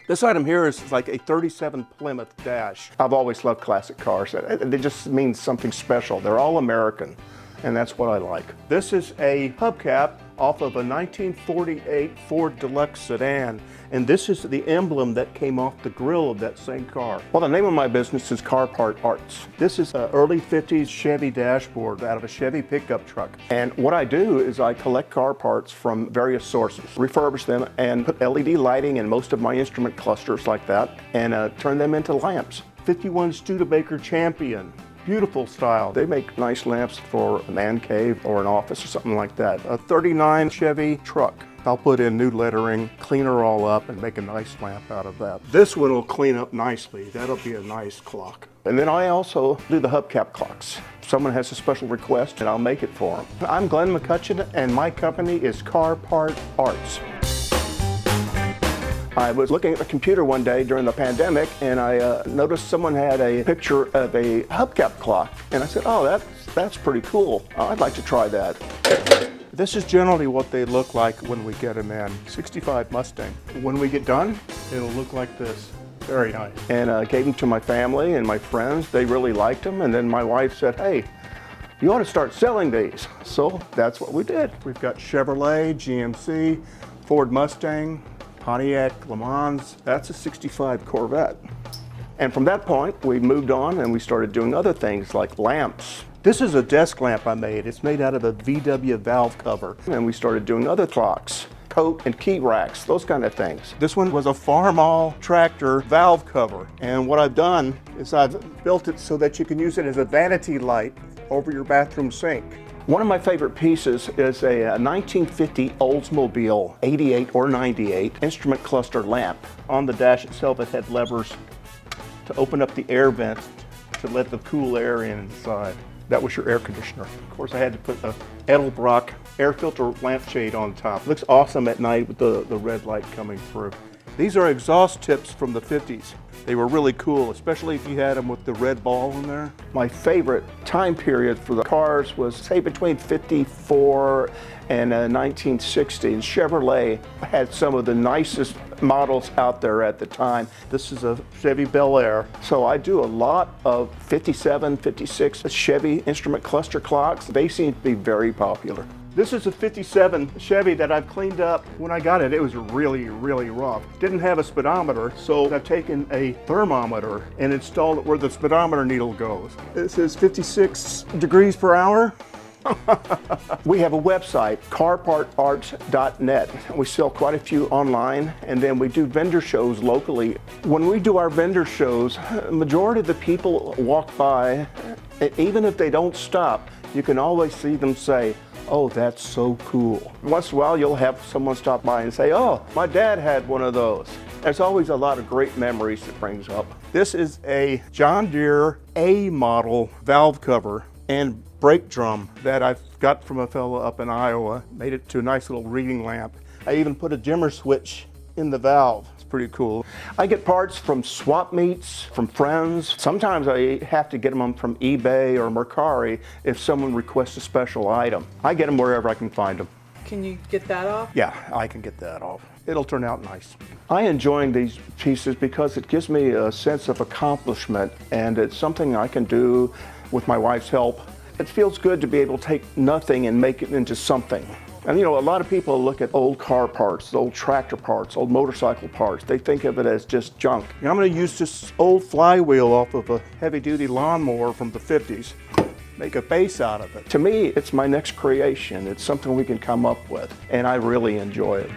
This item here is like a 37 Plymouth Dash. I've always loved classic cars. They just mean something special. They're all American, and that's what I like. This is a hubcap off of a 1948 Ford Deluxe sedan, and this is the emblem that came off the grill of that same car. Well, the name of my business is Car Part Arts. This is an early 50s Chevy dashboard out of a Chevy pickup truck. And what I do is I collect car parts from various sources, refurbish them, and put LED lighting in most of my instrument clusters like that, and turn them into lamps. 51 Studebaker Champion. Beautiful style. They make nice lamps for a man cave or an office or something like that. A 39 Chevy truck. I'll put in new lettering, clean her all up, and make a nice lamp out of that. This one will clean up nicely. That'll be a nice clock. And then I also do the hubcap clocks. If someone has a special request, and I'll make it for them. I'm Glenn McCutchen, and my company is Car Part Arts. I was looking at the computer one day during the pandemic, and I noticed someone had a picture of a hubcap clock. And I said, oh, that's pretty cool. I'd like to try that. This is generally what they look like when we get them in. 65 Mustang. When we get done, it'll look like this. Very nice. And I gave them to my family and my friends. They really liked them. And then my wife said, hey, you ought to start selling these. So that's what we did. We've got Chevrolet, GMC, Ford Mustang, Pontiac, Le Mans. That's a 65 Corvette. And from that point, we moved on and we started doing other things like lamps. This is a desk lamp I made. It's made out of a VW valve cover. And we started doing other clocks, coat and key racks, those kind of things. This one was a Farmall tractor valve cover. And what I've done is I've built it so that you can use it as a vanity light over your bathroom sink. One of my favorite pieces is a 1950 Oldsmobile 88 or 98 instrument cluster lamp. On the dash itself, it had levers to open up the air vent to let the cool air in inside. That was your air conditioner. Of course, I had to put a Edelbrock air filter lampshade on top. Looks awesome at night with the red light coming through. These are exhaust tips from the 50s. They were really cool, especially if you had them with the red ball in there. My favorite time period for the cars was, say, between 54 and 1960. And Chevrolet had some of the nicest models out there at the time. This is a Chevy Bel Air. So I do a lot of 57, 56 Chevy instrument cluster clocks. They seem to be very popular. This is a 57 Chevy that I've cleaned up. When I got it, it was really, really rough. Didn't have a speedometer, so I've taken a thermometer and installed it where the speedometer needle goes. This is 56 degrees per hour. We have a website, carpartarts.net. We sell quite a few online, and then we do vendor shows locally. When we do our vendor shows, the majority of the people walk by, and even if they don't stop, you can always see them say, oh, that's so cool. Once in a while, you'll have someone stop by and say, oh, my dad had one of those. There's always a lot of great memories it brings up. This is a John Deere A model valve cover and brake drum that I've got from a fellow up in Iowa. Made it to a nice little reading lamp. I even put a dimmer switch in the valve. It's pretty cool. I get parts from swap meets, from friends. Sometimes I have to get them from eBay or Mercari if someone requests a special item. I get them wherever I can find them. Can you get that off? Yeah, I can get that off. It'll turn out nice. I enjoy these pieces because it gives me a sense of accomplishment, and it's something I can do with my wife's help. It feels good to be able to take nothing and make it into something. And you know, a lot of people look at old car parts, old tractor parts, old motorcycle parts. They think of it as just junk. And I'm going to use this old flywheel off of a heavy-duty lawnmower from the 50s. Make a base out of it. To me, it's my next creation. It's something we can come up with, and I really enjoy it.